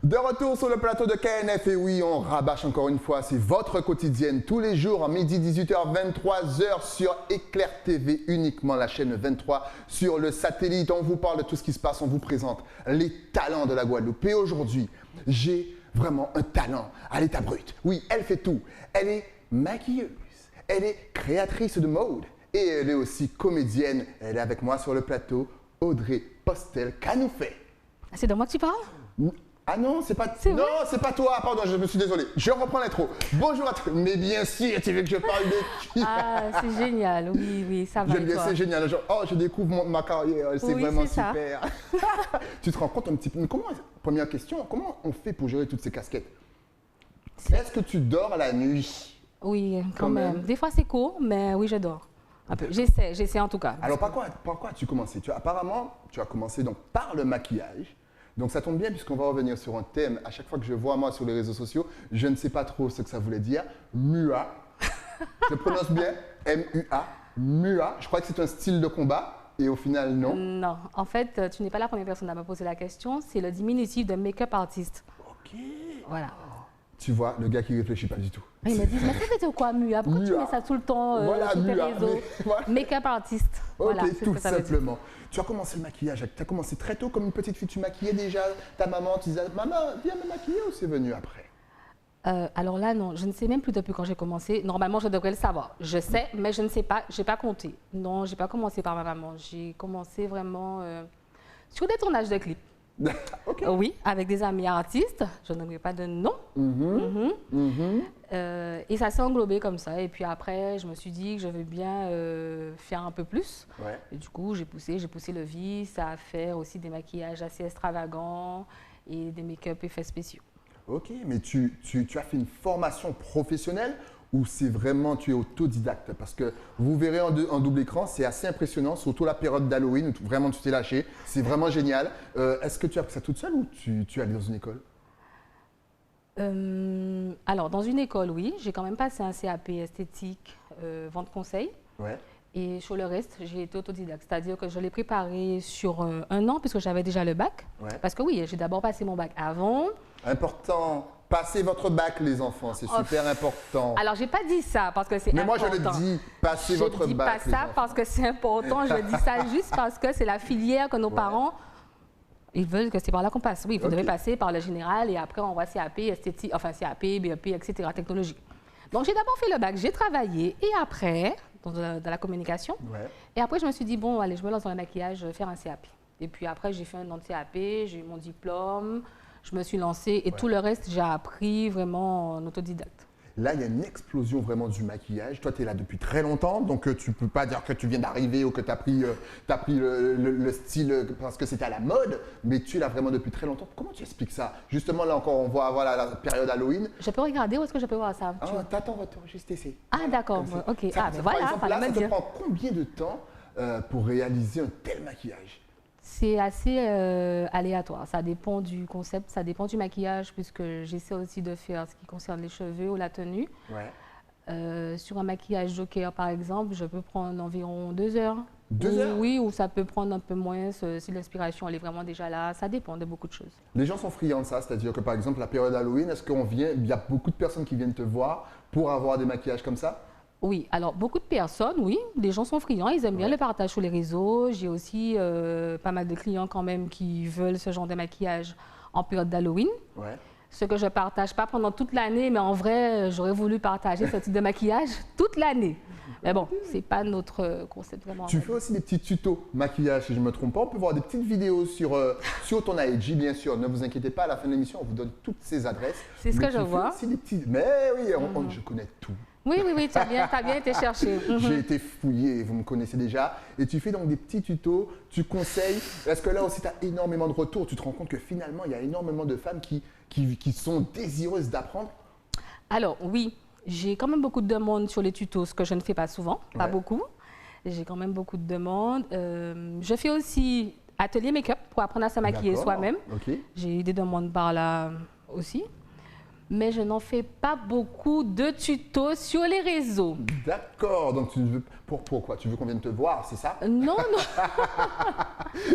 De retour sur le plateau de KNF, et oui, on rabâche encore une fois, c'est votre quotidienne, tous les jours, midi 18h, 23h sur Éclair TV, uniquement la chaîne 23 sur le satellite. On vous parle de tout ce qui se passe, on vous présente les talents de la Guadeloupe. Et aujourd'hui, j'ai vraiment un talent à l'état brut. Oui, elle fait tout. Elle est maquilleuse, elle est créatrice de mode et elle est aussi comédienne. Elle est avec moi sur le plateau, Audrey Postel. Qu'a nous fait? C'est de moi que tu parles? Ah non, c'est pas toi, pardon, je me suis désolé. Je reprends l'intro. Bonjour à tous. Mais bien sûr, tu veux que je parle de qui? Ah, c'est génial, oui, ça va. C'est génial. Genre, oh, je découvre ma carrière, c'est oui, vraiment ça. super. Tu te rends compte un petit peu. Mais première question, comment on fait pour gérer toutes ces casquettes? Est-ce que tu dors la nuit? Oui, quand même. Des fois c'est court, mais oui, je dors. Un peu. J'essaie en tout cas. Alors, par quoi as-tu commencé? Apparemment, tu as commencé donc par le maquillage. Donc ça tombe bien puisqu'on va revenir sur un thème. À chaque fois que je vois moi sur les réseaux sociaux, je ne sais pas trop ce que ça voulait dire. Mua. Je prononce bien? M-U-A. Mua. Je crois que c'est un style de combat et au final non. Non. En fait, tu n'es pas la première personne à me poser la question. C'est le diminutif de make-up artiste. Ok. Voilà. Tu vois, le gars qui réfléchit pas du tout. Il me dit, mais ça veut dire quoi Mua? Pourquoi tu mets ça tout le temps voilà, sur tes Mua, réseaux? voilà. Make-up artiste. Ok, Voilà, tout simplement. Tu as commencé le maquillage, tu as commencé très tôt comme une petite fille, tu maquillais déjà ta maman, tu disais maman viens me maquiller ou c'est venu après? Alors là non, je ne sais même plus depuis quand j'ai commencé. Normalement je devrais le savoir. Je sais, mais je ne sais pas, je n'ai pas compté. Non, je n'ai pas commencé par ma maman. J'ai commencé vraiment sur des tournages de clips. Okay. Oui, avec des amis artistes, je n'aimerais pas de nom. Et ça s'est englobé comme ça. Et puis après, je me suis dit que je veux bien faire un peu plus. Ouais. Et du coup, j'ai poussé le vice à faire aussi des maquillages assez extravagants et des make-up effets spéciaux. Ok, mais tu as fait une formation professionnelle ou c'est vraiment tu es autodidacte? Parce que vous verrez en double écran, c'est assez impressionnant, surtout la période d'Halloween où vraiment tu t'es lâché. C'est vraiment génial. Est-ce que tu as appris ça toute seule ou tu es allée dans une école? Alors, dans une école, oui. J'ai quand même passé un CAP esthétique, vente conseil. Ouais. Et sur le reste, j'ai été autodidacte. C'est-à-dire que je l'ai préparé sur un an puisque j'avais déjà le bac. Ouais. Parce que oui, j'ai d'abord passé mon bac avant. Important. Passez votre bac, les enfants, c'est super important. Alors, j'ai pas dit ça parce que c'est important. Mais moi, je le dis, passez votre bac. Je dis pas ça parce que c'est important, je dis ça juste parce que c'est la filière que nos parents, ils veulent que c'est par là qu'on passe. Oui, vous devez passer par le général et après, on voit CAP, esthétique, enfin CAP, BEP, etc., technologique. Donc, j'ai d'abord fait le bac, j'ai travaillé et après, dans la communication. Ouais. Et après, je me suis dit, bon, allez, je me lance dans le maquillage, je vais faire un CAP. Et puis après, j'ai fait un an de CAP, j'ai eu mon diplôme. Je me suis lancée et tout le reste, j'ai appris vraiment en autodidacte. Là, il y a une explosion vraiment du maquillage. Toi, tu es là depuis très longtemps, donc tu ne peux pas dire que tu viens d'arriver ou que tu as pris, le style parce que c'était à la mode, mais tu es là vraiment depuis très longtemps. Comment tu expliques ça? Justement, là encore, on voit voilà, la période Halloween. Je peux regarder ou est-ce que je peux voir ça? T'attends votre juste ici. Ah, d'accord, ok. Ça, ben voilà, par exemple, là, ça te prend combien de temps pour réaliser un tel maquillage? C'est assez aléatoire. Ça dépend du concept, ça dépend du maquillage, puisque j'essaie aussi de faire ce qui concerne les cheveux ou la tenue. Ouais. Sur un maquillage joker, par exemple, je peux prendre environ 2 heures. 2 heures? Oui, ou ça peut prendre un peu moins si l'inspiration elle est vraiment déjà là. Ça dépend de beaucoup de choses. Les gens sont friands de ça, c'est-à-dire que par exemple, la période Halloween, est-ce il y a beaucoup de personnes qui viennent te voir pour avoir des maquillages comme ça? Oui, alors beaucoup de personnes, oui, les gens sont friands, ils aiment bien le partage sur les réseaux. J'ai aussi pas mal de clients quand même qui veulent ce genre de maquillage en période d'Halloween. Ouais. Ce que je ne partage pas pendant toute l'année, mais en vrai, j'aurais voulu partager ce type de maquillage toute l'année. Mais bon, ce n'est pas notre concept vraiment. Tu fais aussi des petits tutos maquillage, si je ne me trompe pas. On peut voir des petites vidéos sur ton IG, bien sûr. Ne vous inquiétez pas, à la fin de l'émission, on vous donne toutes ces adresses. C'est ce que je vois. Aussi des petits... Mais oui, je connais tout. Oui, tu as bien été chercher. J'ai été fouillé, vous me connaissez déjà. Et tu fais donc des petits tutos, tu conseilles. Est-ce que là aussi, tu as énormément de retours? Tu te rends compte que finalement, il y a énormément de femmes qui sont désireuses d'apprendre? Alors, oui, j'ai quand même beaucoup de demandes sur les tutos, ce que je ne fais pas souvent, pas beaucoup. J'ai quand même beaucoup de demandes. Je fais aussi atelier make-up pour apprendre à se maquiller soi-même. Okay. J'ai eu des demandes par là aussi. mais je n'en fais pas beaucoup de tutos sur les réseaux. D'accord, donc tu veux, pourquoi? Tu veux qu'on vienne te voir, c'est ça? Non, non.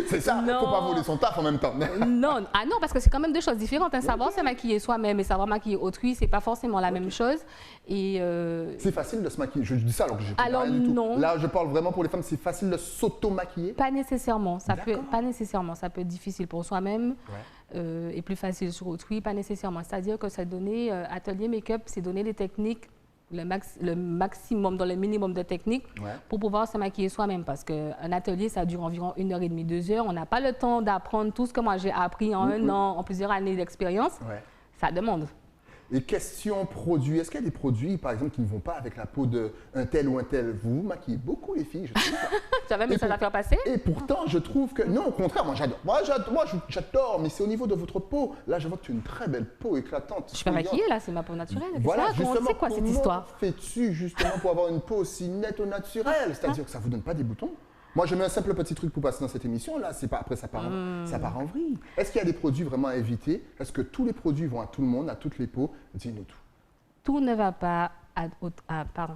C'est ça, il ne faut pas voler son taf en même temps. Non, ah non, parce que c'est quand même deux choses différentes. Hein. Savoir se maquiller soi-même et savoir maquiller autrui, c'est pas forcément la même chose. Et c'est facile de se maquiller. Je dis ça alors que j'ai pas alors, rien du tout. non. Là, je parle vraiment pour les femmes. C'est facile de s'auto-maquiller. Pas nécessairement. Pas nécessairement. Ça peut être difficile pour soi-même et plus facile sur autrui. Pas nécessairement. C'est-à-dire que ça donner atelier make-up, c'est donner des techniques. Le maximum dans le minimum de techniques pour pouvoir se maquiller soi-même. Parce qu'un atelier, ça dure environ 1h30, 2h. On n'a pas le temps d'apprendre tout ce que moi j'ai appris en un an, en plusieurs années d'expérience. Ça demande. Et question produits, est-ce qu'il y a des produits, par exemple, qui ne vont pas avec la peau d'un tel ou un tel? Vous vous maquillez beaucoup, les filles, je trouve. Tu avais un message à faire passer? Et pourtant, je trouve que... Non, au contraire, moi j'adore. Moi, j'adore, mais c'est au niveau de votre peau. Là, je vois que tu as une très belle peau éclatante. Je suis pas maquillée, là, c'est ma peau naturelle. Voilà, justement, c'est quoi cette histoire? Comment fais-tu, justement, pour avoir une peau aussi nette au naturel? C'est-à-dire que ça ne vous donne pas des boutons? Moi, je mets un simple petit truc pour passer dans cette émission. Là, c'est pas après ça part en vrille. Est-ce qu'il y a des produits vraiment à éviter? Est-ce que tous les produits vont à tout le monde, à toutes les peaux? Dis-nous tout. Tout ne va pas pardon.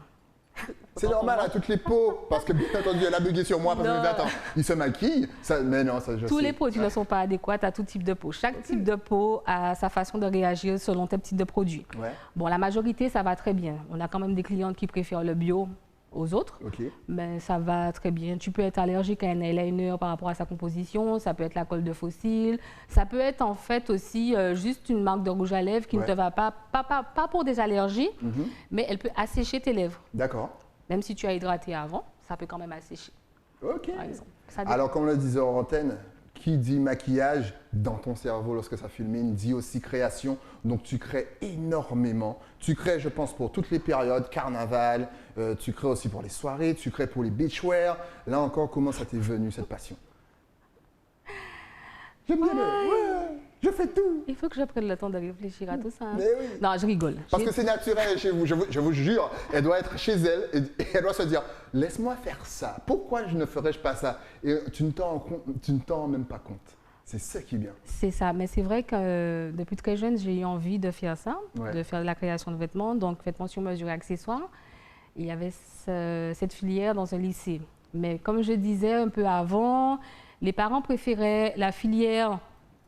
C'est normal à toutes les peaux, parce que bien entendu, elle a bugué sur moi, parce que attends, il se maquille. Mais non, ça, je sais. Tous les produits ne sont pas adéquats à tout type de peau. Chaque type de peau a sa façon de réagir selon tel type de produit. Bon, la majorité, ça va très bien. On a quand même des clientes qui préfèrent le bio aux autres, mais ça va très bien. Tu peux être allergique à un eyeliner par rapport à sa composition, ça peut être la colle de fossile, ça peut être en fait aussi juste une marque de rouge à lèvres qui ne te va pas pour des allergies, mais elle peut assécher tes lèvres. D'accord. Même si tu as hydraté avant, ça peut quand même assécher. Ok. Par exemple. Alors, comme le disait hors antenne, qui dit maquillage dans ton cerveau lorsque ça fulmine, dit aussi création. Donc tu crées énormément. Tu crées, je pense, pour toutes les périodes, carnaval, tu crées aussi pour les soirées, tu crées pour les beachwear. Là encore, comment ça t'est venu cette passion? J'aime bien je fais tout. Il faut que je prenne le temps de réfléchir à tout ça. Hein. Mais oui. Non, je rigole. Parce que c'est naturel chez vous. Je vous jure, elle doit être chez elle et elle doit se dire, laisse-moi faire ça. Pourquoi je ne ferais-je pas ça? Et tu ne t'en rends même pas compte. C'est ça qui est bien. C'est ça, mais c'est vrai que depuis très jeune, j'ai eu envie de faire ça, de faire de la création de vêtements, donc vêtements sur mesure et accessoires. Il y avait cette filière dans un lycée. Mais comme je disais un peu avant, les parents préféraient la filière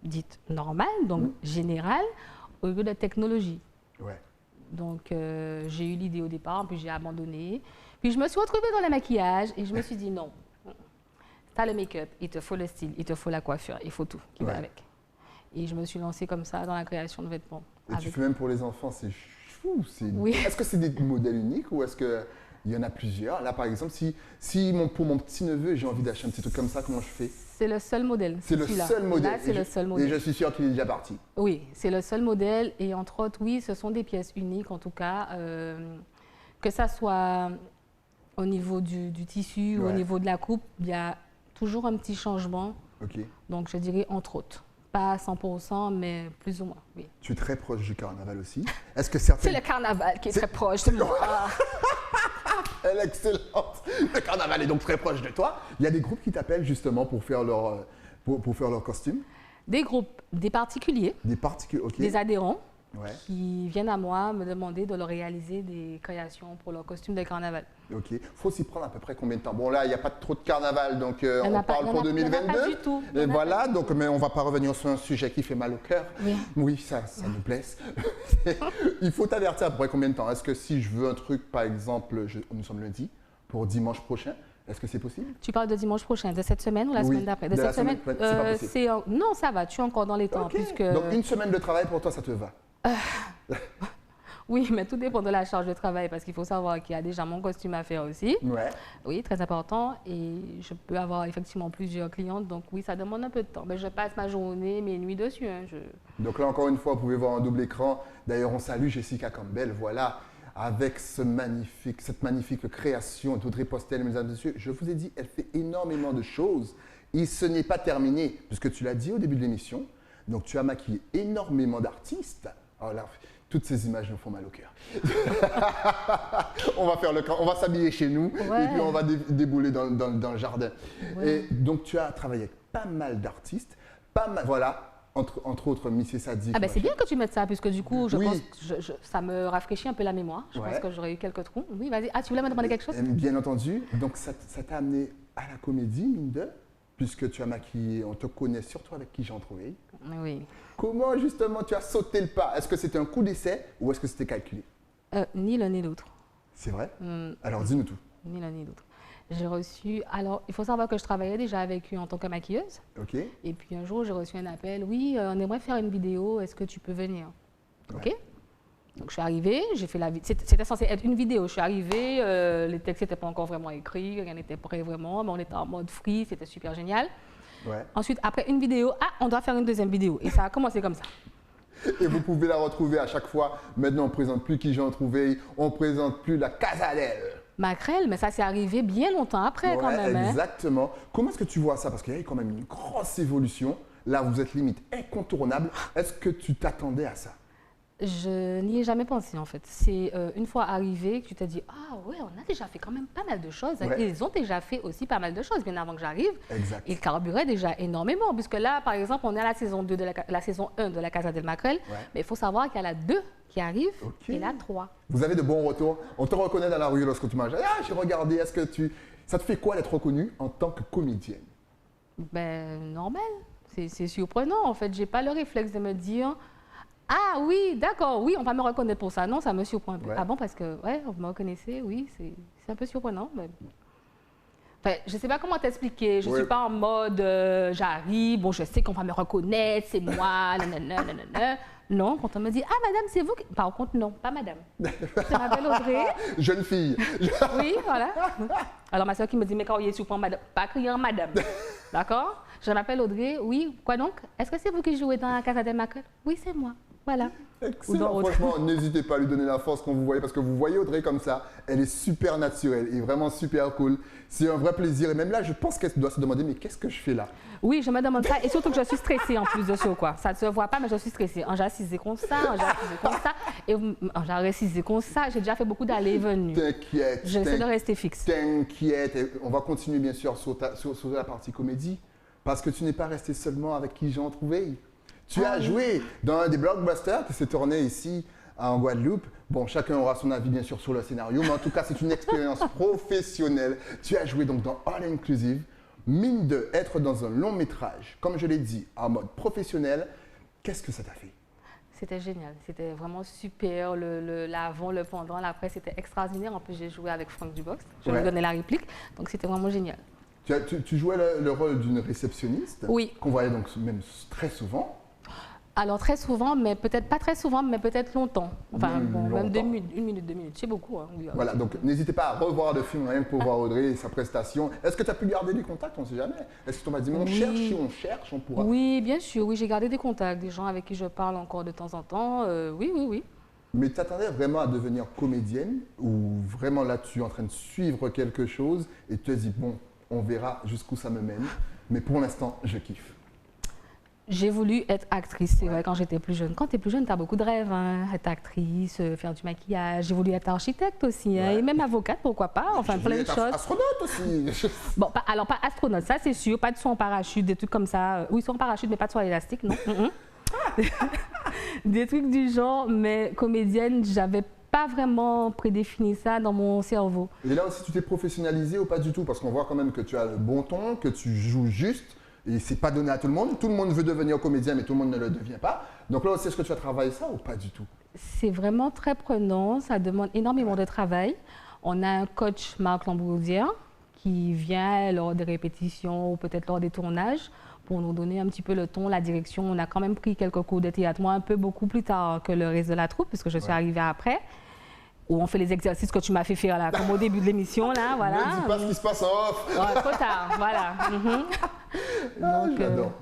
dite normale, donc générale, au lieu de technologie. Donc j'ai eu l'idée au départ, puis j'ai abandonné. Puis je me suis retrouvée dans le maquillage et je me suis dit non. Tu as le make-up, il te faut le style, il te faut la coiffure, il faut tout qui va avec. Et je me suis lancée comme ça dans la création de vêtements. Et tu fais même pour les enfants, c'est fou. Est-ce que c'est des modèles uniques ou est-ce qu'il y en a plusieurs? Là, par exemple, pour mon petit-neveu, j'ai envie d'acheter un petit truc comme ça, comment je fais? C'est le seul modèle. C'est le seul modèle. Là, c'est le seul modèle. Et je suis sûre qu'il est déjà parti. Oui, c'est le seul modèle. Et entre autres, oui, ce sont des pièces uniques, en tout cas, que ça soit au niveau du tissu ou au niveau de la coupe, il y a toujours un petit changement. Donc, je dirais entre autres. Pas à 100%, mais plus ou moins, oui. Tu es très proche du carnaval aussi. Est-ce que C'est le carnaval qui est très proche de moi. Elle est excellente. Le carnaval est donc très proche de toi. Il y a des groupes qui t'appellent justement pour faire leur costume? Des groupes, des particuliers. Des particuliers, ok. Des adhérents qui viennent à moi me demander de leur réaliser des créations pour leur costume de carnaval. Ok. Il faut s'y prendre à peu près combien de temps? Bon, là, il n'y a pas trop de carnaval, donc on parle pour 2022. Pas du tout. Et voilà, donc, mais on ne va pas revenir sur un sujet qui fait mal au cœur. Oui, ça nous blesse. Il faut t'avertir à peu près combien de temps? Est-ce que si je veux un truc, par exemple, nous sommes lundi, pour dimanche prochain, est-ce que c'est possible? Tu parles de dimanche prochain, de cette semaine ou la semaine d'après? De cette semaine, c'est pas possible. Non, ça va, tu es encore dans les temps. Puisque... Donc une semaine de travail pour toi, ça te va? Oui, mais tout dépend de la charge de travail parce qu'il faut savoir qu'il y a déjà mon costume à faire aussi. Oui, très important. Et je peux avoir effectivement plusieurs clientes. Donc oui, ça demande un peu de temps. Mais je passe ma journée, mes nuits dessus. Hein, Donc là, encore une fois, vous pouvez voir un double écran. D'ailleurs, on salue Jessica Campbell. Voilà, avec cette magnifique création d'Audrey Postel, mesdames et messieurs. Je vous ai dit, elle fait énormément de choses. Et ce n'est pas terminé, puisque tu l'as dit au début de l'émission. Donc tu as maquillé énormément d'artistes. Alors là, toutes ces images nous font mal au cœur. On va s'habiller chez nous et puis on va débouler dans le jardin. Et donc tu as travaillé avec pas mal d'artistes, voilà. entre autres Missy Sadiq. Ah ben c'est bien que tu mettes ça, puisque du coup, je Oui. pense que ça me rafraîchit un peu la mémoire. Je Ouais. pense que j'aurais eu quelques trous. Oui, vas-y. Ah, tu voulais me demander quelque chose? Bien entendu. Donc, ça t'a amené à la comédie, mine de, puisque tu as maquillé, on te connaît surtout avec qui j'en trouvais. Oui. Comment, justement, tu as sauté le pas? Est-ce que c'était un coup d'essai ou est-ce que c'était calculé? Ni l'un ni l'autre. C'est vrai? Hmm, Alors, dis-nous tout. Ni l'un ni l'autre. J'ai reçu. Alors, il faut savoir que je travaillais déjà avec eux en tant que maquilleuse. OK? Et puis un jour, j'ai reçu un appel. Oui, on aimerait faire une vidéo. Est-ce que tu peux venir? OK. Donc, je suis arrivée. J'ai fait la vidéo. C'était censé être une vidéo. Je suis arrivée. Les textes n'étaient pas encore vraiment écrits. Rien n'était prêt vraiment. Mais on était en mode free. C'était super génial. Ouais. Ensuite, après une vidéo, on doit faire une deuxième vidéo. Et ça a commencé comme ça. Et vous pouvez la retrouver à chaque fois. Maintenant, on ne présente plus qui j'en trouvais. On ne présente plus la Casadelle. Macrel, mais ça s'est arrivé bien longtemps après quand Ouais, même. Hein. exactement. Comment est-ce que tu vois ça? Parce qu'il y a eu quand même une grosse évolution. Là, vous êtes limite incontournable. Est-ce que tu t'attendais à ça? Je n'y ai jamais pensé en fait. C'est une fois arrivé que tu t'es dit ah ouais, on a déjà fait quand même pas mal de choses. Ouais. Ils ont déjà fait aussi pas mal de choses bien avant que j'arrive. Exact. Ils carburaient déjà énormément puisque là par exemple on est à la saison 2 de la saison 1 de la Casa del Macrel, Ouais. mais il faut savoir qu'il y a la 2 qui arrive Ok. et la 3. Vous avez de bons retours. On te reconnaît dans la rue lorsque tu manges. Ah, j'ai regardé. Est-ce que tu... Ça te fait quoi d'être reconnue en tant que comédienne? Ben normal, c'est surprenant en fait. J'ai pas le réflexe de me dire ah oui, d'accord, oui, on va me reconnaître pour ça. Non, ça me surprend un peu. Ouais. Ah bon, parce que, ouais, vous me reconnaissez, oui, c'est un peu surprenant. Mais... Enfin, je ne sais pas comment t'expliquer. Je ne Ouais. suis pas en mode, j'arrive, bon, je sais qu'on va me reconnaître, c'est moi, nanana, nanana. Non, quand on me dit, ah madame, c'est vous qui... Par contre, non, pas madame. Je m'appelle Audrey. Jeune fille. Oui, voilà. Alors ma soeur qui me dit, mais quand il est surprend, madame, pas criant madame. D'accord? Je m'appelle Audrey, oui, quoi donc? Est-ce que c'est vous qui jouez dans la Casa del Macrel? Oui, c'est moi. Voilà. Excellent. Ou dans Franchement, n'hésitez pas à lui donner la force quand vous voyez, parce que vous voyez Audrey comme ça, elle est super naturelle et vraiment super cool. C'est un vrai plaisir. Et même là, je pense qu'elle doit se demander, mais qu'est-ce que je fais là? Oui, je me demande ça. Et surtout que je suis stressée en plus de ça, quoi. Ça ne se voit pas, mais je suis stressée. J'ai assisé comme ça, j'ai assisé comme ça, et j'ai assisé comme ça. J'ai déjà fait beaucoup d'allées et venues. T'inquiète. J'essaie de rester fixe. T'inquiète. Et on va continuer bien sûr sur la partie comédie, parce que tu n'es pas resté seulement avec qui j'en trouvais. Tu as joué dans un des blockbusters qui s'est tourné ici en Guadeloupe. Bon, chacun aura son avis bien sûr sur le scénario, mais en tout cas, c'est une expérience professionnelle. Tu as joué donc dans All Inclusive. Mine de être dans un long métrage, comme je l'ai dit, en mode professionnel, qu'est-ce que ça t'a fait? C'était génial. C'était vraiment super. L'avant, le pendant, l'après, c'était extraordinaire. En plus, j'ai joué avec Franck Dubox. Je lui donnais la réplique. Donc, c'était vraiment génial. Tu jouais le rôle d'une réceptionniste, Oui. qu'on voyait donc même très souvent. Alors, très souvent, mais peut-être pas très souvent, mais peut-être longtemps. Enfin, Même bon, même longtemps. 1 minute, 2 minutes. C'est beaucoup. Hein. Oui, Voilà, donc n'hésitez pas à revoir le film rien que pour voir Audrey et sa prestation. Est-ce que tu as pu garder des contacts? On ne sait jamais. Est-ce que tu m'as dit, on Oui. cherche, si on cherche, on pourra. Oui, bien sûr. Oui, j'ai gardé des contacts, des gens avec qui je parle encore de temps en temps. Oui, oui, oui. Mais t'attendais vraiment à devenir comédienne ou vraiment là tu es en train de suivre quelque chose et tu te dis, bon, on verra jusqu'où ça me mène. Mais pour l'instant, je kiffe. J'ai voulu être actrice, c'est vrai, quand j'étais plus jeune. Quand tu es plus jeune, tu as beaucoup de rêves, hein. Être actrice, faire du maquillage. J'ai voulu être architecte aussi, hein, Ouais. et même avocate, pourquoi pas, enfin Je plein voulais de être choses. astronaute aussi. Bon, alors pas astronaute, ça c'est sûr, pas de saut en parachute, des trucs comme ça. Oui, saut en parachute, mais pas de saut à l'élastique, non. Des trucs du genre, mais comédienne, j'avais pas vraiment prédéfini ça dans mon cerveau. Et là aussi, tu t'es professionnalisé ou pas du tout? Parce qu'on voit quand même que tu as le bon ton, que tu joues juste. Et c'est pas donné à tout le monde. Tout le monde veut devenir comédien, mais tout le monde ne le devient pas. Donc là aussi, est-ce que tu as travaillé ça ou pas du tout? C'est vraiment très prenant, ça demande énormément de travail. On a un coach, Marc Lambroudière, qui vient lors des répétitions ou peut-être lors des tournages pour nous donner un petit peu le ton, la direction. On a quand même pris quelques cours de théâtre, moi un peu beaucoup plus tard que le reste de la troupe, puisque je suis arrivée après, où on fait les exercices que tu m'as fait faire là, comme au début de l'émission, là, voilà. Ne dis pas ce qui se passe en off. Ouais, trop tard, voilà. Donc, J'adore.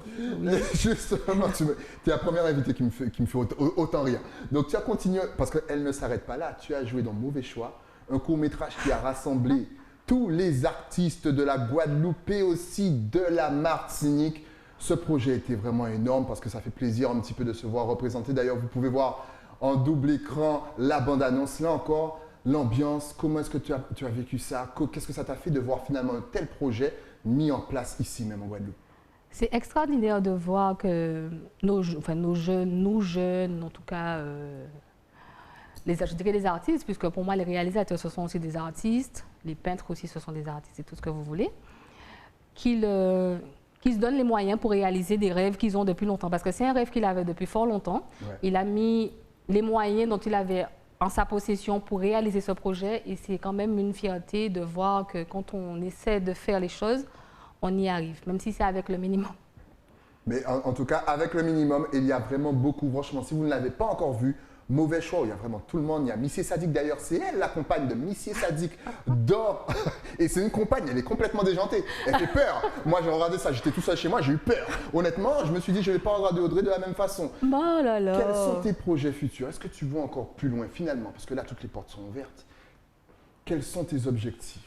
Justement, tu es la première invitée qui me fait autant rire. Donc tu as continué, parce qu'elle ne s'arrête pas là, tu as joué dans Mauvais Choix, un court-métrage qui a rassemblé tous les artistes de la Guadeloupe et aussi de la Martinique. Ce projet était vraiment énorme parce que ça fait plaisir un petit peu de se voir représenté. D'ailleurs, vous pouvez voir en double écran la bande-annonce. Là encore, l'ambiance, comment est-ce que tu as vécu ça? Qu'est-ce que ça t'a fait de voir finalement un tel projet mis en place ici même en Guadeloupe? C'est extraordinaire de voir que nos jeunes, en tout cas, je dirais les artistes, puisque pour moi, les réalisateurs, ce sont aussi des artistes, les peintres aussi, ce sont des artistes et tout ce que vous voulez, qu'ils se donnent les moyens pour réaliser des rêves qu'ils ont depuis longtemps. Parce que c'est un rêve qu'il avait depuis fort longtemps. Ouais. Il a mis les moyens dont il avait en sa possession pour réaliser ce projet. Et c'est quand même une fierté de voir que quand on essaie de faire les choses, on y arrive, même si c'est avec le minimum. Mais en tout cas, avec le minimum, il y a vraiment beaucoup. Franchement, si vous ne l'avez pas encore vu, Mauvais choix, il y a vraiment tout le monde. Il y a Missy Sadik d'ailleurs, c'est elle la compagne de Missy Sadik dans... Et c'est une compagne, elle est complètement déjantée. Elle fait peur. Moi j'ai regardé ça, j'étais tout seul chez moi, j'ai eu peur. Honnêtement, je me suis dit je ne vais pas regarder Audrey de la même façon. Oh là là. Quels sont tes projets futurs? Est-ce que tu vois encore plus loin finalement? Parce que là toutes les portes sont ouvertes. Quels sont tes objectifs?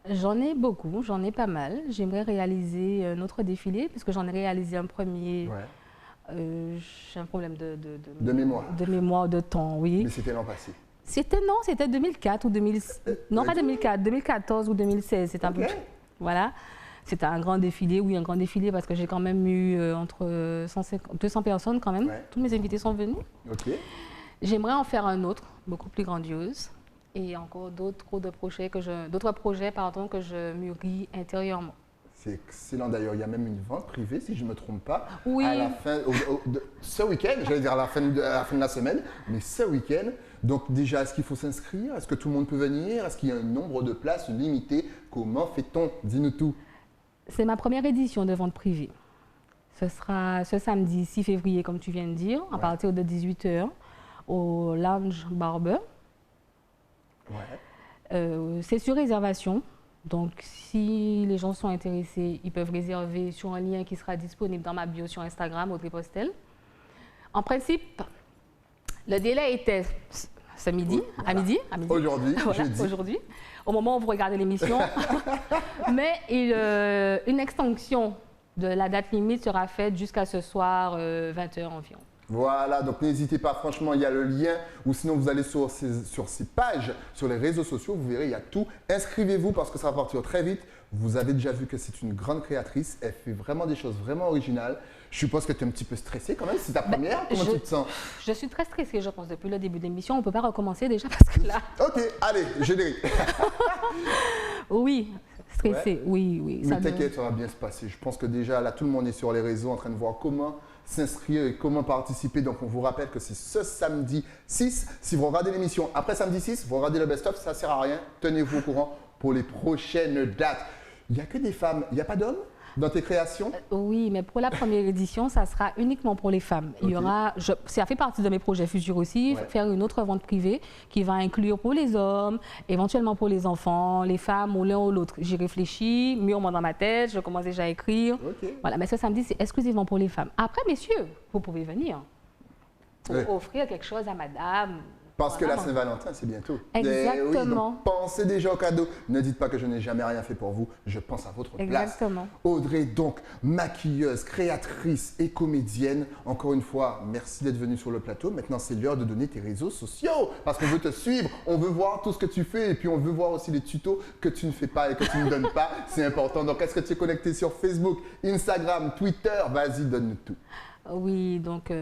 J'en ai beaucoup, j'en ai pas mal. J'aimerais réaliser notre défilé, puisque j'en ai réalisé un premier... Ouais. J'ai un problème de mémoire. De mémoire, de temps, oui. Mais c'était l'an passé. C'était 2004 ou 2000. Non, pas 2004, 2014 ou 2016. C'était un peu. Voilà. C'était un grand défilé, oui, un grand défilé parce que j'ai quand même eu entre 200 personnes quand même. Ouais. Tous mes invités sont venus. Ok. J'aimerais en faire un autre, beaucoup plus grandiose. Et encore d'autres projets que je mûris intérieurement. C'est excellent d'ailleurs, il y a même une vente privée si je ne me trompe pas. Oui. À la fin, ce week-end, j'allais dire à la fin de la semaine, mais ce week-end. Donc déjà, est-ce qu'il faut s'inscrire? Est-ce que tout le monde peut venir? Est-ce qu'il y a un nombre de places limité? Comment fait-on? Dis-nous tout. C'est ma première édition de vente privée. Ce sera ce samedi 6 février, comme tu viens de dire, à partir de 18 h au Lounge Barber. Ouais. C'est sur réservation. Donc, si les gens sont intéressés, ils peuvent réserver sur un lien qui sera disponible dans ma bio sur Instagram, Audrey Postel. En principe, le délai était ce midi, à midi. Aujourd'hui, voilà, aujourd'hui, au moment où vous regardez l'émission. Mais une extension de la date limite sera faite jusqu'à ce soir, 20 h environ. Voilà, donc n'hésitez pas, franchement, il y a le lien, ou sinon vous allez sur ces pages, sur les réseaux sociaux, vous verrez, il y a tout. Inscrivez-vous parce que ça va partir très vite. Vous avez déjà vu que c'est une grande créatrice, elle fait vraiment des choses vraiment originales. Je suppose que tu es un petit peu stressée quand même, c'est ta première, comment tu te sens? Je suis très stressée, je pense, depuis le début de l'émission. On ne peut pas recommencer déjà parce que là… Ok, allez, générique. Oui, stressée, oui. Mais t'inquiète, ça va bien se passer. Je pense que déjà, là, tout le monde est sur les réseaux en train de voir comment s'inscrire et comment participer. Donc, on vous rappelle que c'est ce samedi 6. Si vous regardez l'émission après samedi 6, vous regardez le best-of, ça ne sert à rien. Tenez-vous au courant pour les prochaines dates. Il n'y a que des femmes, il n'y a pas d'hommes dans tes créations? Oui, mais pour la première édition, ça sera uniquement pour les femmes. Il y aura, ça fait partie de mes projets futurs aussi, faire une autre vente privée qui va inclure pour les hommes, éventuellement pour les enfants, les femmes ou l'un ou l'autre. J'y réfléchis, mûrement dans ma tête, je commence déjà à écrire. Voilà, mais ce samedi, c'est exclusivement pour les femmes. Après, messieurs, vous pouvez venir pour offrir quelque chose à madame. Parce que la Saint-Valentin, c'est bientôt. Exactement. Oui, donc pensez déjà au cadeau. Ne dites pas que je n'ai jamais rien fait pour vous. Je pense à votre place. Exactement. Audrey, donc, maquilleuse, créatrice et comédienne. Encore une fois, merci d'être venue sur le plateau. Maintenant, c'est l'heure de donner tes réseaux sociaux. Parce qu'on veut te suivre, on veut voir tout ce que tu fais. Et puis, on veut voir aussi les tutos que tu ne fais pas et que tu ne donnes pas. C'est important. Donc, est-ce que tu es connecté sur Facebook, Instagram, Twitter? Vas-y, donne-nous tout. Oui, donc,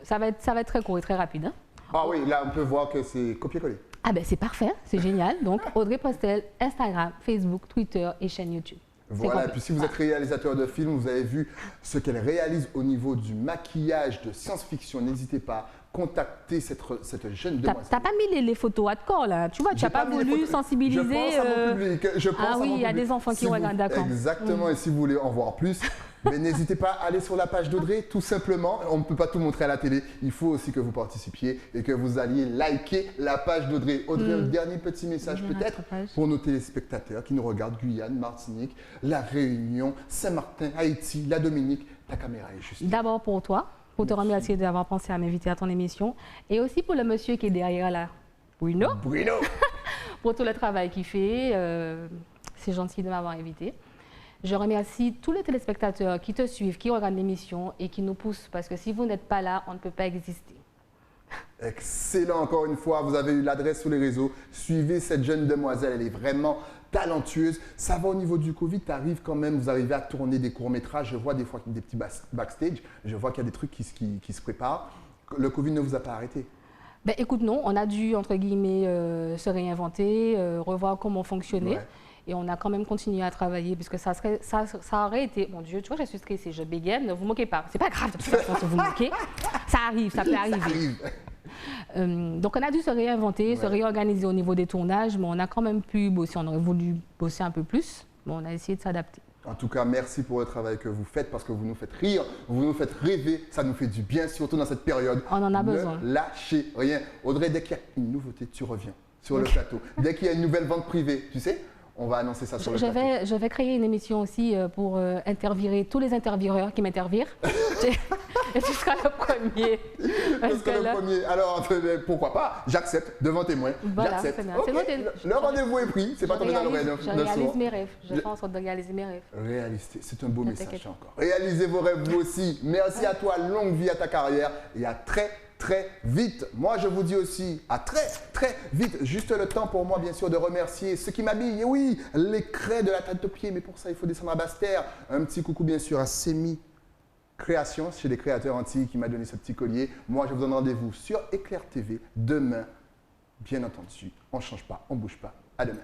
ça va être très court et très rapide. Hein. Ah oui, là, on peut voir que c'est copier-coller. Ah ben c'est parfait, c'est génial. Donc, Audrey Postel, Instagram, Facebook, Twitter et chaîne YouTube. Voilà, et puis si vous êtes réalisateur de films, vous avez vu ce qu'elle réalise au niveau du maquillage de science-fiction. N'hésitez pas, contacter cette jeune demoiselle. T'as pas mis les photos hardcore là, tu vois, tu n'as pas voulu sensibiliser. Je pense à mon public. Ah oui, il y a des enfants qui regardent, d'accord. Exactement, et si vous voulez en voir plus, mais n'hésitez pas à aller sur la page d'Audrey, tout simplement. On ne peut pas tout montrer à la télé. Il faut aussi que vous participiez et que vous alliez liker la page d'Audrey. Audrey, un dernier petit message peut-être pour nos téléspectateurs qui nous regardent, Guyane, Martinique, La Réunion, Saint-Martin, Haïti, la Dominique. Ta caméra est juste. D'abord pour toi, pour te remercier d'avoir pensé à m'inviter à ton émission. Et aussi pour le monsieur qui est derrière là, Bruno. Pour tout le travail qu'il fait. C'est gentil de m'avoir invité. Je remercie tous les téléspectateurs qui te suivent, qui regardent l'émission et qui nous poussent. Parce que si vous n'êtes pas là, on ne peut pas exister. Excellent, encore une fois, vous avez eu l'adresse sur les réseaux. Suivez cette jeune demoiselle, elle est vraiment talentueuse. Ça va au niveau du Covid, tu arrives quand même, vous arrivez à tourner des courts-métrages. Je vois des fois des petits backstage, je vois qu'il y a des trucs qui se préparent. Le Covid ne vous a pas arrêté? Ben, écoute, non, on a dû, entre guillemets, se réinventer, revoir comment fonctionner. Ouais. Et on a quand même continué à travailler, puisque ça aurait été... Mon Dieu, tu vois, je suis stressée, je bégaye, ne vous moquez pas. C'est pas grave, de toute façon, si vous me moquez. Ça arrive, ça peut arriver. Ça arrive. Donc on a dû se réinventer, se réorganiser au niveau des tournages, mais on a quand même pu bosser. On aurait voulu bosser un peu plus, mais on a essayé de s'adapter. En tout cas, merci pour le travail que vous faites parce que vous nous faites rire, vous nous faites rêver, ça nous fait du bien, surtout dans cette période. On en a besoin. Ne lâchez rien. Audrey, dès qu'il y a une nouveauté, tu reviens sur le plateau. Dès qu'il y a une nouvelle vente privée, tu sais, on va annoncer ça sur le plateau. Je vais créer une émission aussi pour interviewer tous les intervieweurs qui m'intervirent. Et tu seras le premier. Le premier. Alors, pourquoi pas? J'accepte devant témoin. Voilà, j'accepte. c'est bien. Okay. Le rendez-vous est pris. C'est pas tombé dans l'oreille. Je réalise mes rêves. Je fais en sorte de réaliser mes rêves. Réaliser, c'est un beau message encore. Réalisez vos rêves vous aussi. Merci à toi, longue vie à ta carrière et à très vite. Moi, je vous dis aussi à très vite. Juste le temps pour moi, bien sûr, de remercier ceux qui m'habillent. Et oui, les craies de la tête aux pieds. Mais pour ça, il faut descendre à Basse-Terre. Un petit coucou, bien sûr, à Semi Création, chez les créateurs Antilles, qui m'a donné ce petit collier. Moi, je vous donne rendez-vous sur Éclair TV demain. Bien entendu, on ne change pas, on ne bouge pas. À demain.